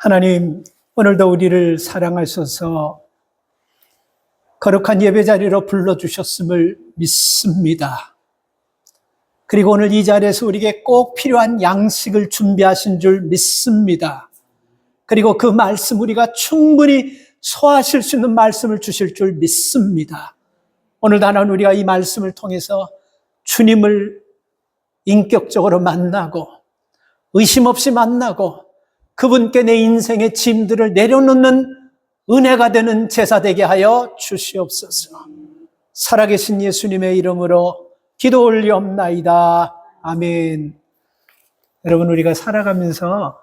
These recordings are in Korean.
하나님, 오늘도 우리를 사랑하셔서 거룩한 예배 자리로 불러주셨음을 믿습니다. 그리고 오늘 이 자리에서 우리에게 꼭 필요한 양식을 준비하신 줄 믿습니다. 그리고 그 말씀 우리가 충분히 소화하실 수 있는 말씀을 주실 줄 믿습니다. 오늘도 하나님 우리가 이 말씀을 통해서 주님을 인격적으로 만나고 의심 없이 만나고 그분께 내 인생의 짐들을 내려놓는 은혜가 되는 제사 되게 하여 주시옵소서. 살아계신 예수님의 이름으로 기도 올리옵나이다. 아멘. 여러분, 우리가 살아가면서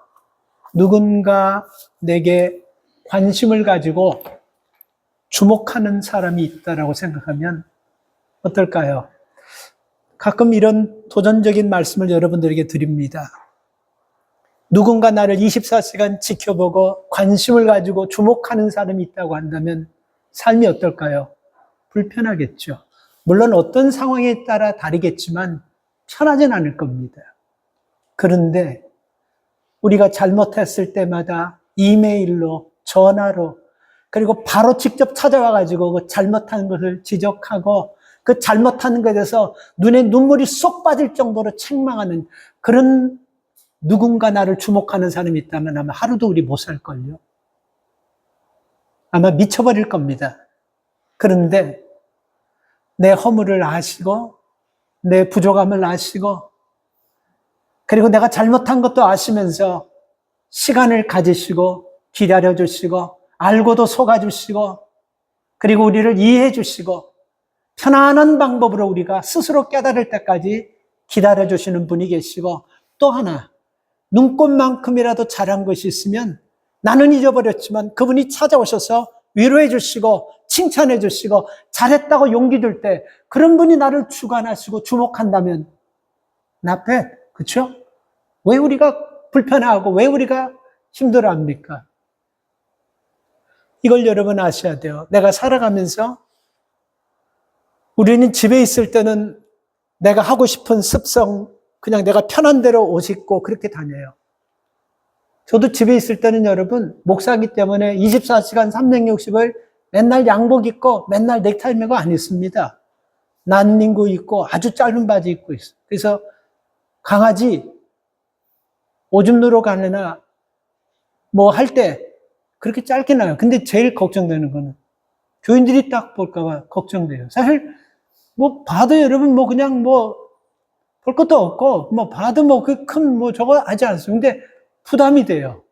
누군가 내게 관심을 가지고 주목하는 사람이 있다라고 생각하면 어떨까요? 가끔 이런 도전적인 말씀을 여러분들에게 드립니다. 누군가 나를 24시간 지켜보고 관심을 가지고 주목하는 사람이 있다고 한다면 삶이 어떨까요? 불편하겠죠. 물론 어떤 상황에 따라 다르겠지만 편하진 않을 겁니다. 그런데 우리가 잘못했을 때마다 이메일로, 전화로, 그리고 바로 직접 찾아와가지고 그 잘못한 것을 지적하고 그 잘못하는 것에 대해서 눈에 눈물이 쏙 빠질 정도로 책망하는 그런 누군가 나를 주목하는 사람이 있다면 아마 하루도 우리 못 살걸요. 아마 미쳐버릴 겁니다. 그런데 내 허물을 아시고 내 부족함을 아시고 그리고 내가 잘못한 것도 아시면서 시간을 가지시고 기다려주시고 알고도 속아주시고 그리고 우리를 이해해주시고 편안한 방법으로 우리가 스스로 깨달을 때까지 기다려주시는 분이 계시고 또 하나 눈꽃만큼이라도 잘한 것이 있으면 나는 잊어버렸지만 그분이 찾아오셔서 위로해 주시고 칭찬해 주시고 잘했다고 용기 줄 때 그런 분이 나를 주관하시고 주목한다면 나ppe 그렇죠? 왜 우리가 불편해하고 왜 우리가 힘들어합니까? 이걸 여러분 아셔야 돼요. 내가 살아가면서 우리는 집에 있을 때는 내가 하고 싶은 습성 그냥 내가 편한 대로 옷 입고 그렇게 다녀요. 저도 집에 있을 때는 여러분 목사기 때문에 24시간 360을 맨날 양복 입고 맨날 넥타이 매고 안 있습니다. 난닝구 입고 아주 짧은 바지 입고 있어요. 그래서 강아지 오줌 누러 가느나 뭐 할 때 그렇게 짧게 나요. 근데 제일 걱정되는 거는 교인들이 딱 볼까 봐 걱정돼요. 사실 뭐 봐도 여러분 뭐 그냥 뭐 볼 것도 없고, 뭐, 봐도 뭐, 그 큰, 뭐, 저거 하지 않습니다. 근데 부담이 돼요.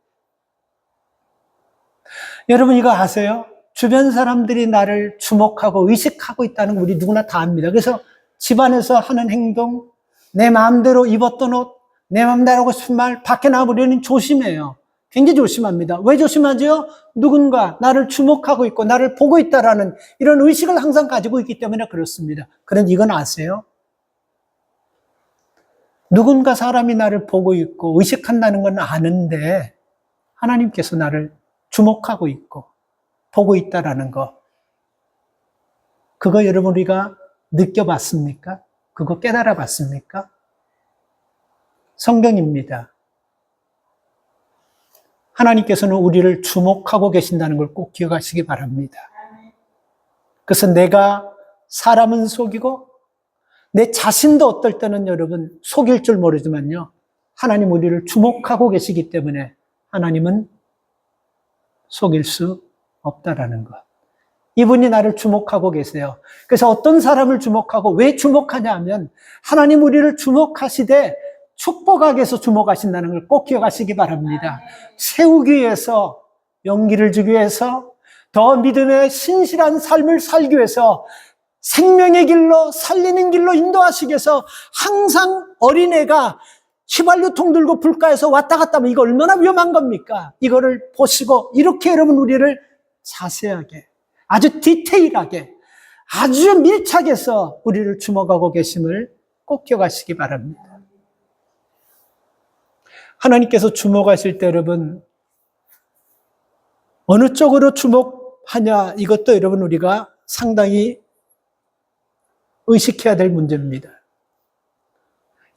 여러분, 이거 아세요? 주변 사람들이 나를 주목하고 의식하고 있다는 거 우리 누구나 다 압니다. 그래서 집안에서 하는 행동, 내 마음대로 입었던 옷, 내 마음대로 하고 싶은 말, 밖에 나가버리는 조심해요. 굉장히 조심합니다. 왜 조심하죠? 누군가 나를 주목하고 있고, 나를 보고 있다라는 이런 의식을 항상 가지고 있기 때문에 그렇습니다. 그런데 이건 아세요? 누군가 사람이 나를 보고 있고 의식한다는 건 아는데 하나님께서 나를 주목하고 있고 보고 있다라는 거 그거 여러분 우리가 느껴봤습니까? 그거 깨달아봤습니까? 성경입니다. 하나님께서는 우리를 주목하고 계신다는 걸 꼭 기억하시기 바랍니다. 그래서 내가 사람은 속이고 내 자신도 어떨 때는 여러분 속일 줄 모르지만요. 하나님 우리를 주목하고 계시기 때문에 하나님은 속일 수 없다라는 것. 이분이 나를 주목하고 계세요. 그래서 어떤 사람을 주목하고 왜 주목하냐 하면 하나님 우리를 주목하시되 축복하기 위해서 주목하신다는 걸 꼭 기억하시기 바랍니다. 세우기 위해서 용기를 주기 위해서 더 믿음의 신실한 삶을 살기 위해서 생명의 길로 살리는 길로 인도하시기 위해서 항상 어린애가 휘발유통 들고 불가에서 왔다 갔다 하면 이거 얼마나 위험한 겁니까? 이거를 보시고 이렇게 여러분 우리를 자세하게 아주 디테일하게 아주 밀착해서 해서 우리를 주목하고 계심을 꼭 기억하시기 바랍니다. 하나님께서 주목하실 때 여러분 어느 쪽으로 주목하냐 이것도 여러분 우리가 상당히 의식해야 될 문제입니다.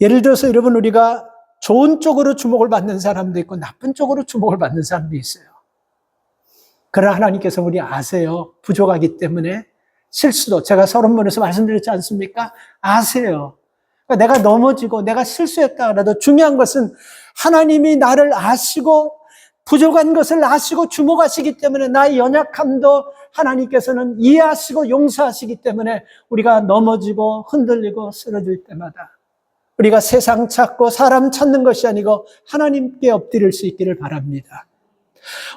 예를 들어서 여러분 우리가 좋은 쪽으로 주목을 받는 사람도 있고 나쁜 쪽으로 주목을 받는 사람도 있어요. 그러나 하나님께서 우리 아세요. 부족하기 때문에 실수도 제가 서론문에서 말씀드렸지 않습니까? 아세요. 그러니까 내가 넘어지고 내가 실수했다 그래도 중요한 것은 하나님이 나를 아시고 부족한 것을 아시고 주목하시기 때문에 나의 연약함도 하나님께서는 이해하시고 용서하시기 때문에 우리가 넘어지고 흔들리고 쓰러질 때마다 우리가 세상 찾고 사람 찾는 것이 아니고 하나님께 엎드릴 수 있기를 바랍니다.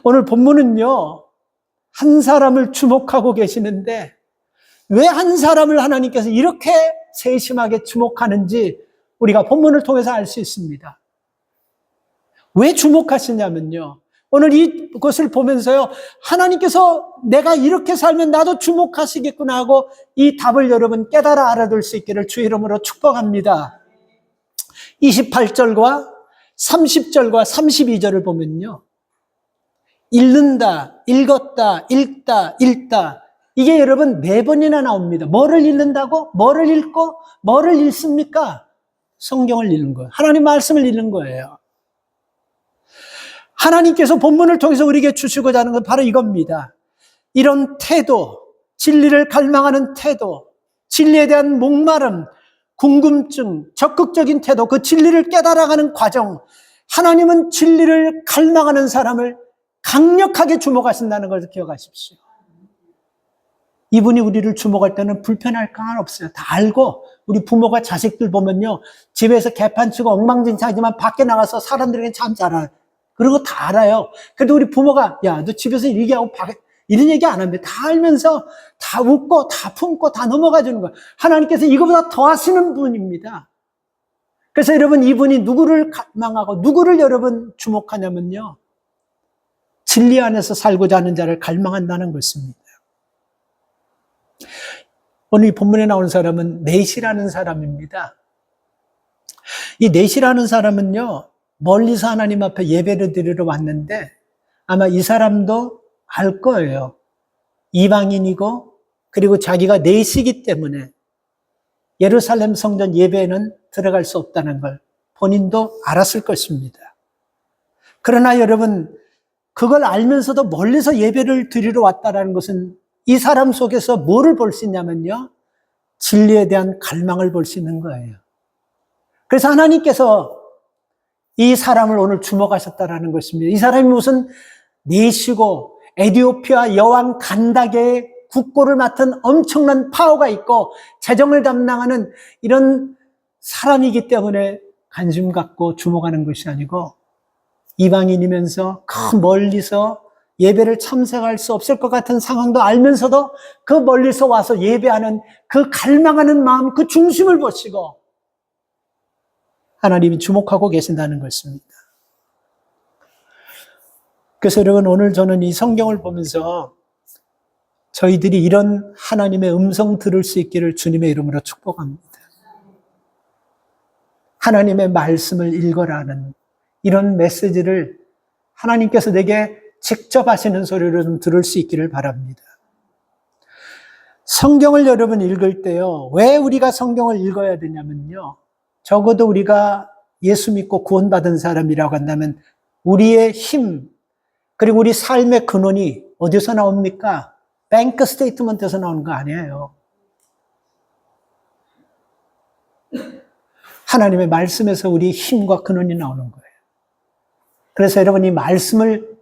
오늘 본문은요, 한 사람을 주목하고 계시는데 왜 한 사람을 하나님께서 이렇게 세심하게 주목하는지 우리가 본문을 통해서 알 수 있습니다. 왜 주목하시냐면요, 오늘 이것을 보면서요, 하나님께서 내가 이렇게 살면 나도 주목하시겠구나 하고 이 답을 여러분 깨달아 알아둘 수 있기를 주의 이름으로 축복합니다. 28절과 30절과 32절을 보면요, 읽는다, 읽었다, 읽다, 읽다. 이게 여러분 4번이나 나옵니다. 뭐를 읽는다고? 뭐를 읽고? 뭐를 읽습니까? 성경을 읽는 거예요. 하나님 말씀을 읽는 거예요. 하나님께서 본문을 통해서 우리에게 주시고자 하는 건 바로 이겁니다. 이런 태도, 진리를 갈망하는 태도, 진리에 대한 목마름, 궁금증, 적극적인 태도, 그 진리를 깨달아가는 과정, 하나님은 진리를 갈망하는 사람을 강력하게 주목하신다는 것을 기억하십시오. 이분이 우리를 주목할 때는 불편할 건 없어요. 다 알고, 우리 부모가 자식들 보면요, 집에서 개판치고 엉망진창하지만 밖에 나가서 사람들에게 참 잘 알아요. 그런 거 다 알아요. 그래도 우리 부모가 야, 너 집에서 이렇게 하고 이런 얘기 안 합니다. 다 알면서 다 웃고 다 품고 다 넘어가 주는 거예요. 하나님께서 이거보다 더 하시는 분입니다. 그래서 여러분, 이분이 누구를 갈망하고 누구를 여러분 주목하냐면요, 진리 안에서 살고자 하는 자를 갈망한다는 것입니다. 오늘 이 본문에 나온 사람은 넷이라는 사람입니다. 이 넷이라는 사람은요, 멀리서 하나님 앞에 예배를 드리러 왔는데 아마 이 사람도 알 거예요. 이방인이고 그리고 자기가 넷이기 때문에 예루살렘 성전 예배에는 들어갈 수 없다는 걸 본인도 알았을 것입니다. 그러나 여러분, 그걸 알면서도 멀리서 예배를 드리러 왔다는 것은 이 사람 속에서 뭐를 볼 수 있냐면요, 진리에 대한 갈망을 볼 수 있는 거예요. 그래서 하나님께서 이 사람을 오늘 주목하셨다라는 것입니다. 이 사람이 무슨 내시고 에티오피아 여왕 간다게의 국고를 맡은 엄청난 파워가 있고 재정을 담당하는 이런 사람이기 때문에 관심 갖고 주목하는 것이 아니고, 이방인이면서 그 멀리서 예배를 참석할 수 없을 것 같은 상황도 알면서도 그 멀리서 와서 예배하는 그 갈망하는 마음, 그 중심을 보시고 하나님이 주목하고 계신다는 것입니다. 그래서 여러분, 오늘 저는 이 성경을 보면서 저희들이 이런 하나님의 음성 들을 수 있기를 주님의 이름으로 축복합니다. 하나님의 말씀을 읽어라는 이런 메시지를 하나님께서 내게 직접 하시는 소리를 좀 들을 수 있기를 바랍니다. 성경을 여러분 읽을 때요, 왜 우리가 성경을 읽어야 되냐면요, 적어도 우리가 예수 믿고 구원받은 사람이라고 한다면 우리의 힘, 그리고 우리 삶의 근원이 어디서 나옵니까? 뱅크 스테이트먼트에서 나오는 거 아니에요. 하나님의 말씀에서 우리 힘과 근원이 나오는 거예요. 그래서 여러분, 이 말씀을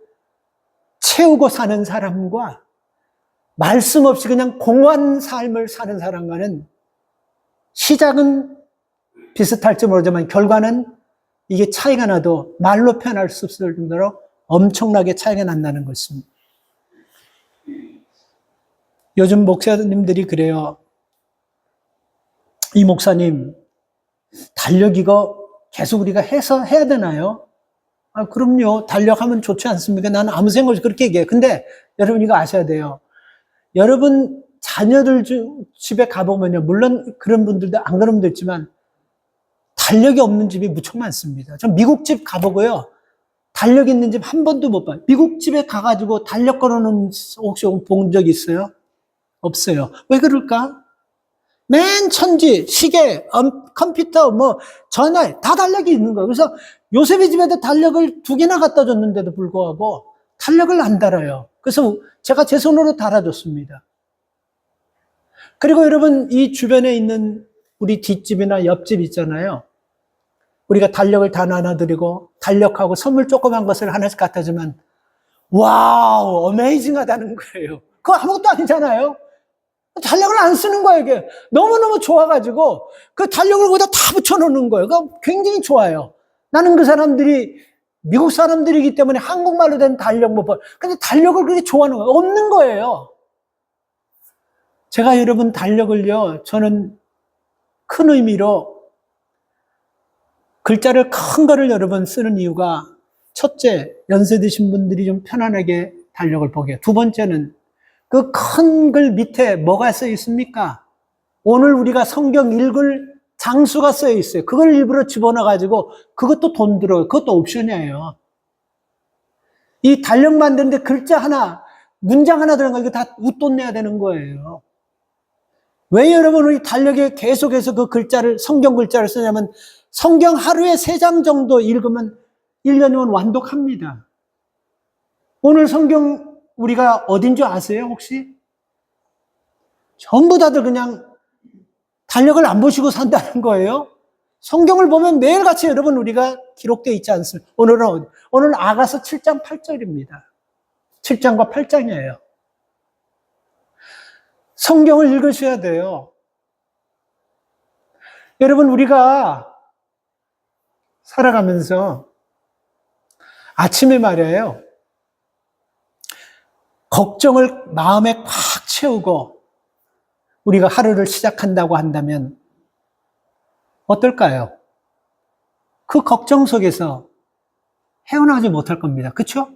채우고 사는 사람과 말씀 없이 그냥 공허한 삶을 사는 사람과는 시작은 비슷할지 모르지만 결과는 이게 차이가 나도 말로 표현할 수 없을 정도로 엄청나게 차이가 난다는 것입니다. 요즘 목사님들이 그래요. 이 목사님, 달력 이거 계속 우리가 해야 되나요? 아, 그럼요. 달력하면 좋지 않습니까? 나는 아무 생각 없이 그렇게 얘기해요. 근데 여러분 이거 아셔야 돼요. 여러분 자녀들 집에 가보면요, 물론 그런 분들도 안 그런 분도 있지만 달력이 없는 집이 무척 많습니다. 전 미국 집 가보고요, 달력 있는 집 한 번도 못 봐요. 미국 집에 가가지고 달력 걸어놓은 혹시 본 적 있어요? 없어요. 왜 그럴까? 맨 천지, 시계, 컴퓨터, 전화에 다 달력이 있는 거예요. 그래서 요셉의 집에도 달력을 2개나 갖다 줬는데도 불구하고 달력을 안 달아요. 그래서 제가 제 손으로 달아줬습니다. 그리고 여러분, 이 주변에 있는 우리 뒷집이나 옆집 있잖아요. 우리가 달력을 다 나눠드리고 달력하고 선물 조그만 것을 하나씩 갖다 주면 와우, 어메이징하다는 거예요. 그거 아무것도 아니잖아요. 달력을 안 쓰는 거예요, 이게. 너무너무 좋아가지고, 그 달력을 거기다 다 붙여놓는 거예요. 그거 굉장히 좋아요. 나는 그 사람들이, 미국 사람들이기 때문에 한국말로 된 달력 못 봐. 근데 달력을 그렇게 좋아하는 거예요. 없는 거예요. 제가 여러분 달력을요, 저는 큰 의미로 글자를 큰 거를 여러 번 쓰는 이유가 첫째, 연세 드신 분들이 좀 편안하게 달력을 보게. 두 번째는 그 큰 글 밑에 뭐가 써 있습니까? 오늘 우리가 성경 읽을 장수가 써 있어요. 그걸 일부러 집어넣어가지고 그것도 돈 들어요. 그것도 옵션이에요. 이 달력 만드는데 글자 하나, 문장 하나 들어간 거 이거 다 웃돈 내야 되는 거예요. 왜 여러분 이 달력에 계속해서 그 글자를, 성경 글자를 쓰냐면 성경 하루에 3장 정도 읽으면 1년이면 완독합니다. 오늘 성경 우리가 어딘 줄 아세요, 혹시? 전부 다들 그냥 달력을 안 보시고 산다는 거예요. 성경을 보면 매일같이 여러분 우리가 기록되어 있지 않습니까? 오늘 아가서 7장 8절입니다. 7장과 8장이에요. 성경을 읽으셔야 돼요. 여러분, 우리가 살아가면서 아침에 말이에요. 걱정을 마음에 꽉 채우고 우리가 하루를 시작한다고 한다면 어떨까요? 그 걱정 속에서 헤어나오지 못할 겁니다. 그렇죠?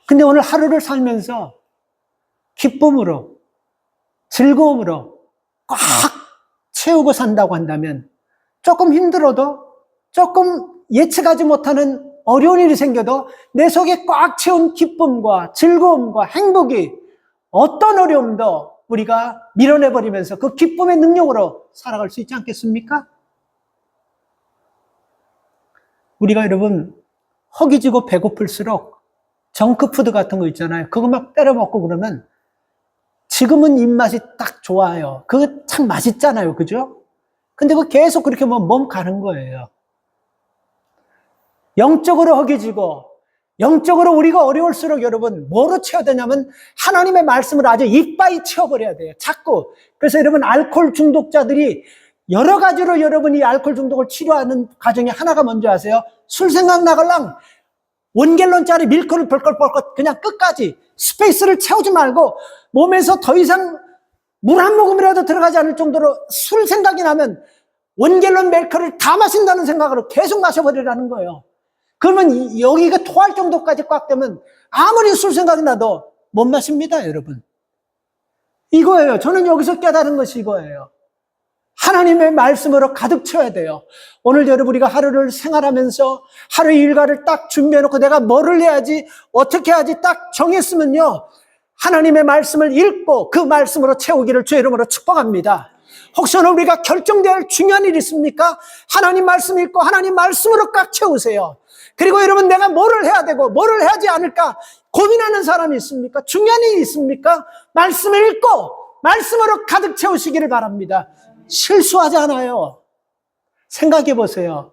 근데 오늘 하루를 살면서 기쁨으로, 즐거움으로 꽉 채우고 산다고 한다면 조금 힘들어도, 조금 예측하지 못하는 어려운 일이 생겨도 내 속에 꽉 채운 기쁨과 즐거움과 행복이 어떤 어려움도 우리가 밀어내버리면서 그 기쁨의 능력으로 살아갈 수 있지 않겠습니까? 우리가 여러분 허기지고 배고플수록 정크푸드 같은 거 있잖아요. 그거 막 때려 먹고 그러면 지금은 입맛이 딱 좋아요. 그거 참 맛있잖아요. 그죠? 근데 그거 계속 그렇게 몸 가는 거예요. 영적으로 허기지고 영적으로 우리가 어려울수록 여러분 뭐로 채워야 되냐면 하나님의 말씀을 아주 이빠이 채워버려야 돼요. 자꾸. 그래서 여러분 알코올 중독자들이 여러 가지로 여러분이 알코올 중독을 치료하는 과정에 하나가 뭔지 아세요? 술 생각 나갈랑 원갤론짜리 밀크를 벌컥벌컥 그냥 끝까지 스페이스를 채우지 말고 몸에서 더 이상 물 한 모금이라도 들어가지 않을 정도로 술 생각이 나면 원갤론 밀크를 다 마신다는 생각으로 계속 마셔버리라는 거예요. 그러면 여기가 토할 정도까지 꽉 되면 아무리 술 생각이 나도 못 마십니다, 여러분. 이거예요. 저는 여기서 깨달은 것이 이거예요. 하나님의 말씀으로 가득 채워야 돼요. 오늘 여러분 우리가 하루를 생활하면서 하루 일과를 딱 준비해놓고 내가 뭐를 해야지, 어떻게 해야지 딱 정했으면요. 하나님의 말씀을 읽고 그 말씀으로 채우기를 주의 이름으로 축복합니다. 혹시 오늘 우리가 결정돼야 할 중요한 일이 있습니까? 하나님 말씀 읽고 하나님 말씀으로 꽉 채우세요. 그리고 여러분 내가 뭐를 해야 되고 뭐를 해야지 않을까 고민하는 사람이 있습니까? 중요한 일이 있습니까? 말씀을 읽고 말씀으로 가득 채우시기를 바랍니다. 실수하지 않아요. 생각해 보세요.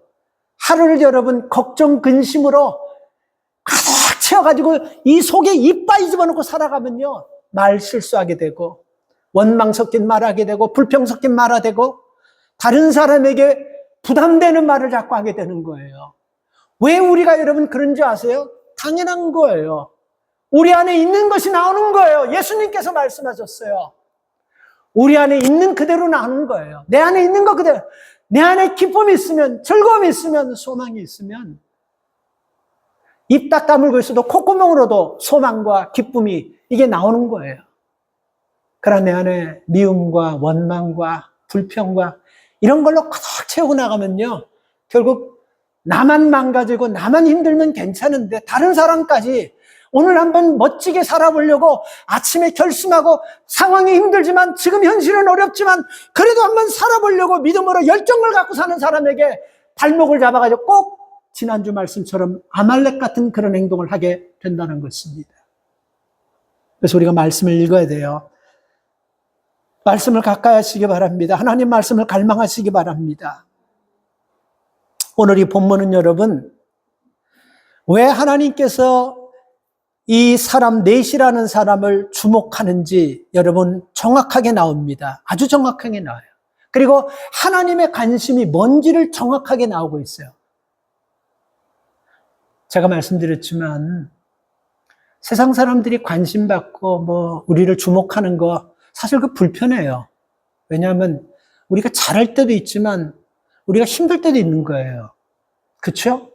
하루를 여러분 걱정 근심으로 가득 채워가지고 이 속에 이빠이 집어넣고 살아가면요 말 실수하게 되고 원망 섞인 말하게 되고 불평 섞인 말하게 되고 다른 사람에게 부담되는 말을 자꾸 하게 되는 거예요. 왜 우리가 여러분 그런 줄 아세요? 당연한 거예요. 우리 안에 있는 것이 나오는 거예요. 예수님께서 말씀하셨어요. 우리 안에 있는 그대로 나오는 거예요. 내 안에 있는 거 그대로. 내 안에 기쁨이 있으면, 즐거움이 있으면, 소망이 있으면 입 딱 다물고 있어도 콧구멍으로도 소망과 기쁨이 이게 나오는 거예요. 그러나 내 안에 미움과 원망과 불평과 이런 걸로 가득 채우고 나가면요 결국 나만 망가지고 나만 힘들면 괜찮은데 다른 사람까지 오늘 한번 멋지게 살아보려고 아침에 결심하고 상황이 힘들지만 지금 현실은 어렵지만 그래도 한번 살아보려고 믿음으로 열정을 갖고 사는 사람에게 발목을 잡아가지고 꼭 지난주 말씀처럼 아말렉 같은 그런 행동을 하게 된다는 것입니다. 그래서 우리가 말씀을 읽어야 돼요. 말씀을 가까이 하시기 바랍니다. 하나님 말씀을 갈망하시기 바랍니다. 오늘 이 본문은 여러분, 왜 하나님께서 이 사람 넷이라는 사람을 주목하는지 여러분 정확하게 나옵니다. 아주 정확하게 나와요. 그리고 하나님의 관심이 뭔지를 정확하게 나오고 있어요. 제가 말씀드렸지만 세상 사람들이 관심 받고 우리를 주목하는 거 사실 그 불편해요. 왜냐하면 우리가 잘할 때도 있지만 우리가 힘들 때도 있는 거예요. 그렇죠?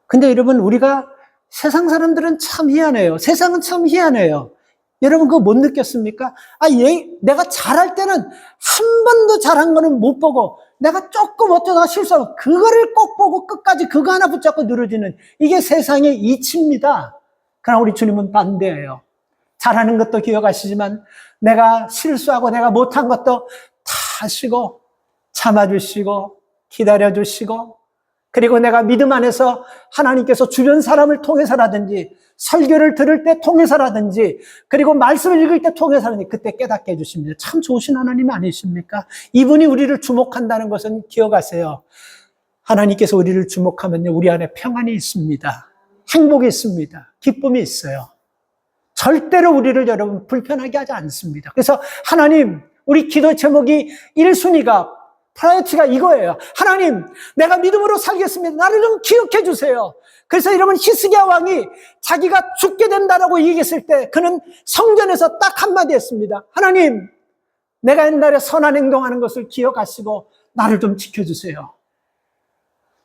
근데 여러분 우리가 세상 사람들은 참 희한해요. 세상은 참 희한해요. 여러분 그거 못 느꼈습니까? 내가 잘할 때는 한 번도 잘한 거는 못 보고 내가 조금 어쩌다가 실수하면 그거를 꼭 보고 끝까지 그거 하나 붙잡고 늘어지는 이게 세상의 이치입니다. 그러나 우리 주님은 반대예요. 잘하는 것도 기억하시지만 내가 실수하고 내가 못한 것도 다 하시고 참아주시고 기다려주시고 그리고 내가 믿음 안에서 하나님께서 주변 사람을 통해서라든지 설교를 들을 때 통해서라든지 그리고 말씀을 읽을 때 통해서라든지 그때 깨닫게 해주십니다. 참 좋으신 하나님 아니십니까? 이분이 우리를 주목한다는 것은 기억하세요. 하나님께서 우리를 주목하면요 우리 안에 평안이 있습니다. 행복이 있습니다. 기쁨이 있어요. 절대로 우리를 여러분 불편하게 하지 않습니다. 그래서 하나님 우리 기도 제목이 1순위가 프라이어티가 이거예요. 하나님 내가 믿음으로 살겠습니다. 나를 좀 기억해 주세요. 그래서 여러분 히스기야 왕이 자기가 죽게 된다라고 얘기했을 때 그는 성전에서 딱 한마디 했습니다. 하나님 내가 옛날에 선한 행동하는 것을 기억하시고 나를 좀 지켜주세요.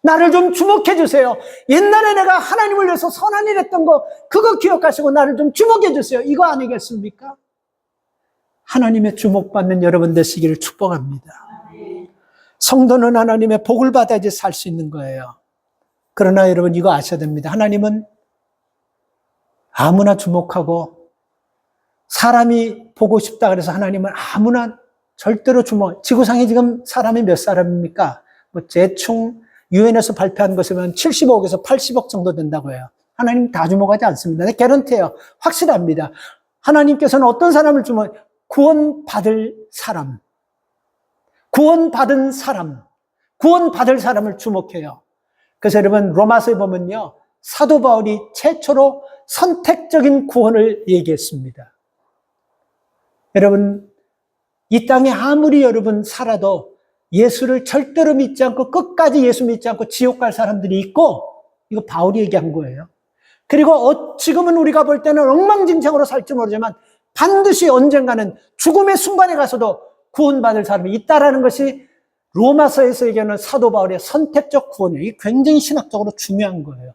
나를 좀 주목해 주세요. 옛날에 내가 하나님을 위해서 선한 일 했던 거 그거 기억하시고 나를 좀 주목해 주세요. 이거 아니겠습니까? 하나님의 주목받는 여러분 되시기를 축복합니다. 성도는 하나님의 복을 받아야지 살 수 있는 거예요. 그러나 여러분 이거 아셔야 됩니다. 하나님은 아무나 주목하고 사람이 보고 싶다 그래서 하나님은 아무나 절대로 지구상에 지금 사람이 몇 사람입니까? 대충 유엔에서 발표한 것에 보면 70억에서 80억 정도 된다고 해요. 하나님 다 주목하지 않습니다. 네, 개런티예요. 확실합니다. 하나님께서는 어떤 사람을 구원받을 사람, 구원받은 사람, 구원받을 사람을 주목해요. 그래서 여러분 로마서에 보면요 사도 바울이 최초로 선택적인 구원을 얘기했습니다. 여러분 이 땅에 아무리 여러분 살아도 예수를 절대로 믿지 않고 끝까지 예수 믿지 않고 지옥 갈 사람들이 있고 이거 바울이 얘기한 거예요. 그리고 지금은 우리가 볼 때는 엉망진창으로 살지 모르지만 반드시 언젠가는 죽음의 순간에 가서도 구원받을 사람이 있다라는 것이 로마서에서 얘기하는 사도 바울의 선택적 구원이에요. 이게 굉장히 신학적으로 중요한 거예요.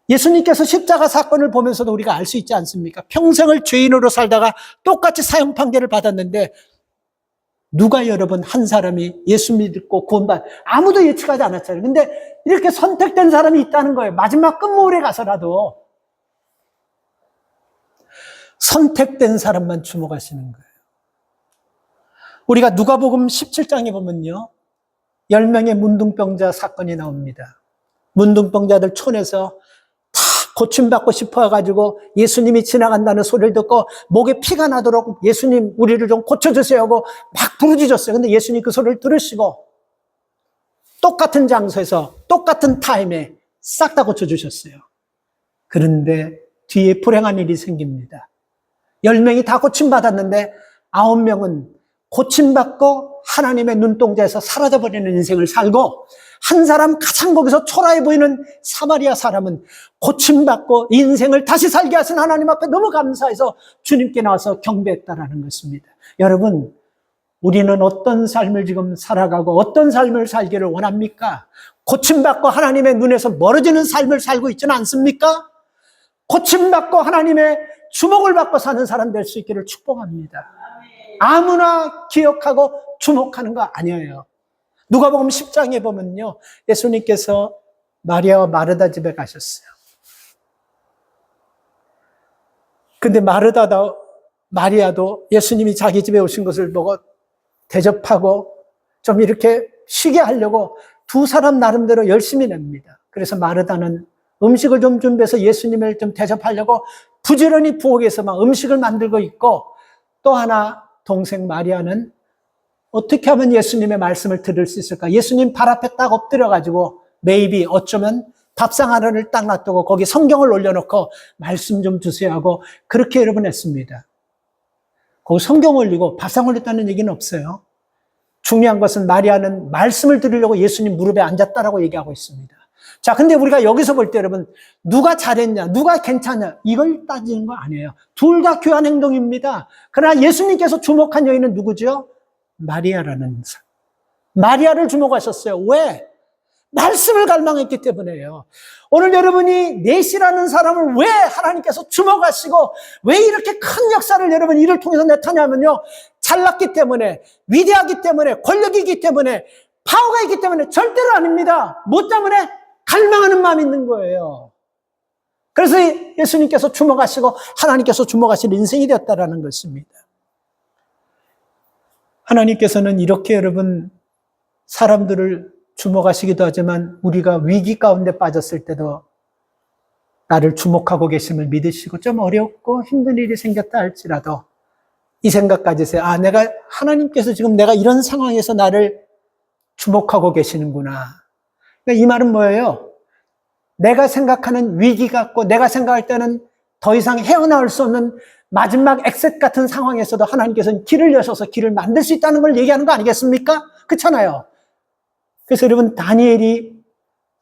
예수님께서 십자가 사건을 보면서도 우리가 알 수 있지 않습니까? 평생을 죄인으로 살다가 똑같이 사형 판결을 받았는데 누가 여러분 한 사람이 예수 믿고 아무도 예측하지 않았잖아요. 근데 이렇게 선택된 사람이 있다는 거예요. 마지막 끝물에 가서라도 선택된 사람만 주목하시는 거예요. 우리가 누가복음 17장에 보면요 10명의 문둥병자 사건이 나옵니다. 문둥병자들 촌에서 다 고침받고 싶어가지고 예수님이 지나간다는 소리를 듣고 목에 피가 나도록 예수님 우리를 좀 고쳐주세요 하고 막 부르짖었어요. 근데 예수님 그 소리를 들으시고 똑같은 장소에서 똑같은 타임에 싹 다 고쳐주셨어요. 그런데 뒤에 불행한 일이 생깁니다. 10명이 다 고침받았는데 9명은 고침받고 하나님의 눈동자에서 사라져버리는 인생을 살고 한 사람 가장 거기서 초라해 보이는 사마리아 사람은 고침받고 인생을 다시 살게 하신 하나님 앞에 너무 감사해서 주님께 나와서 경배했다라는 것입니다. 여러분 우리는 어떤 삶을 지금 살아가고 어떤 삶을 살기를 원합니까? 고침받고 하나님의 눈에서 멀어지는 삶을 살고 있지는 않습니까? 고침받고 하나님의 주목을 받고 사는 사람 될 수 있기를 축복합니다. 아무나 기억하고 주목하는 거 아니에요. 누가복음 10장에 보면요 예수님께서 마리아와 마르다 집에 가셨어요. 근데 마리아도 예수님이 자기 집에 오신 것을 보고 대접하고 좀 이렇게 쉬게 하려고 두 사람 나름대로 열심히 냅니다. 그래서 마르다는 음식을 좀 준비해서 예수님을 좀 대접하려고 부지런히 부엌에서 막 음식을 만들고 있고, 또 하나 동생 마리아는 어떻게 하면 예수님의 말씀을 들을 수 있을까? 예수님 발 앞에 딱 엎드려가지고 maybe 어쩌면 밥상 하나를 딱 놔두고 거기 성경을 올려놓고 말씀 좀 주세요 하고 그렇게 여러분 했습니다. 거기 성경 올리고 밥상 올렸다는 얘기는 없어요. 중요한 것은 마리아는 말씀을 들으려고 예수님 무릎에 앉았다라고 얘기하고 있습니다. 자, 근데 우리가 여기서 볼 때 여러분, 누가 잘했냐, 누가 괜찮냐, 이걸 따지는 거 아니에요. 둘 다 교한 행동입니다. 그러나 예수님께서 주목한 여인은 누구죠? 마리아라는 사람. 마리아를 주목하셨어요. 왜? 말씀을 갈망했기 때문에요. 오늘 여러분이 넷이라는 사람을 왜 하나님께서 주목하시고 왜 이렇게 큰 역사를 여러분 이를 통해서 나타내냐면요, 잘났기 때문에, 위대하기 때문에, 권력이기 때문에, 파워가 있기 때문에 절대로 아닙니다. 뭐 때문에? 갈망하는 마음이 있는 거예요. 그래서 예수님께서 주목하시고 하나님께서 주목하실 인생이 되었다라는 것입니다. 하나님께서는 이렇게 여러분 사람들을 주목하시기도 하지만 우리가 위기 가운데 빠졌을 때도 나를 주목하고 계심을 믿으시고 좀 어렵고 힘든 일이 생겼다 할지라도 이 생각 가지세요. 아, 하나님께서 지금 내가 이런 상황에서 나를 주목하고 계시는구나. 그러니까 이 말은 뭐예요? 내가 생각하는 위기 같고 내가 생각할 때는 더 이상 헤어나올 수 없는 마지막 엑셋 같은 상황에서도 하나님께서는 길을 여셔서 길을 만들 수 있다는 걸 얘기하는 거 아니겠습니까? 그렇잖아요. 그래서 여러분 다니엘이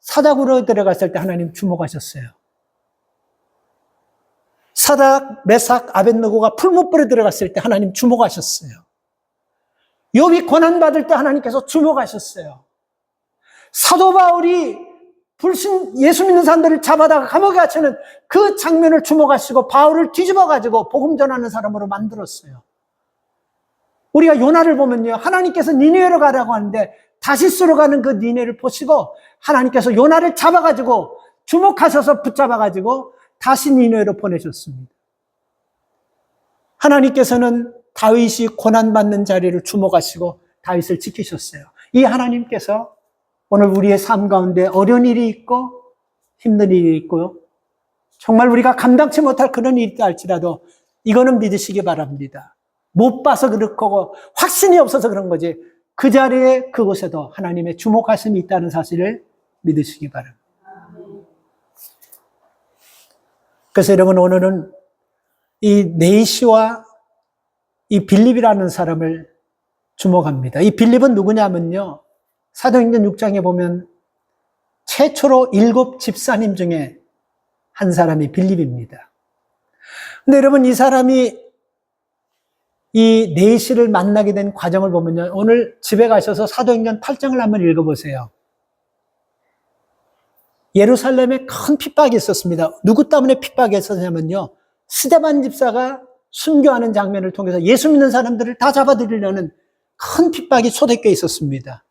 사닥으로 들어갔을 때 하나님 주목하셨어요. 사닥, 메삭, 아벳느고가 풀무불에 들어갔을 때 하나님 주목하셨어요. 욥이 고난받을 때 하나님께서 주목하셨어요. 사도 바울이 예수 믿는 사람들을 잡아다가 감옥에 갇히는 그 장면을 주목하시고 바울을 뒤집어가지고 복음 전하는 사람으로 만들었어요. 우리가 요나를 보면요, 하나님께서 니느웨로 가라고 하는데 다시스로 가는 그 니느웨를 보시고 하나님께서 요나를 잡아가지고 주목하셔서 붙잡아가지고 다시 니느웨로 보내셨습니다. 하나님께서는 다윗이 고난받는 자리를 주목하시고 다윗을 지키셨어요. 이 하나님께서 오늘 우리의 삶 가운데 어려운 일이 있고 힘든 일이 있고요, 정말 우리가 감당치 못할 그런 일이 있다 할지라도 이거는 믿으시기 바랍니다. 못 봐서 그렇고 확신이 없어서 그런 거지 그 자리에 그곳에도 하나님의 주목하심이 있다는 사실을 믿으시기 바랍니다. 그래서 여러분 오늘은 이 네이시와 이 빌립이라는 사람을 주목합니다. 이 빌립은 누구냐면요, 사도행전 6장에 보면 최초로 7 집사님 중에 한 사람이 빌립입니다. 근데 여러분 이 사람이 이 네이시를 만나게 된 과정을 보면요, 오늘 집에 가셔서 사도행전 8장을 한번 읽어보세요. 예루살렘에 큰 핍박이 있었습니다. 누구 때문에 핍박이 있었냐면요, 스데반 집사가 순교하는 장면을 통해서 예수 믿는 사람들을 다 잡아들이려는 큰 핍박이 초대교회에 있었습니다.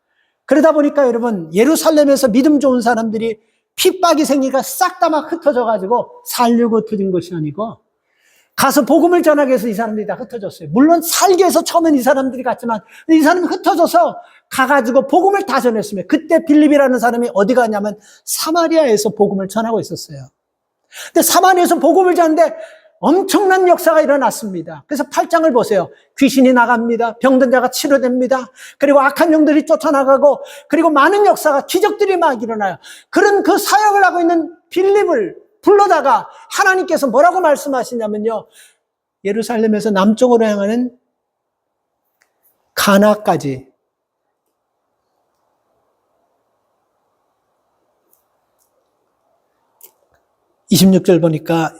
그러다 보니까 여러분 예루살렘에서 믿음 좋은 사람들이 핍박이 생기니까 싹 다 막 흩어져가지고 살려고 흩어진 것이 아니고 가서 복음을 전하기 위해서 이 사람들이 다 흩어졌어요. 물론 살기 위해서 처음엔 이 사람들이 갔지만 이 사람이 흩어져서 가가지고 복음을 다 전했습니다. 그때 빌립이라는 사람이 어디 가냐면 사마리아에서 복음을 전하고 있었어요. 근데 사마리아에서 복음을 전하는데 엄청난 역사가 일어났습니다. 그래서 8장을 보세요. 귀신이 나갑니다. 병든 자가 치료됩니다. 그리고 악한 영들이 쫓아나가고 그리고 많은 역사가 기적들이 막 일어나요. 그런 그 사역을 하고 있는 빌립을 불러다가 하나님께서 뭐라고 말씀하시냐면요, 예루살렘에서 남쪽으로 향하는 가나까지 26절 보니까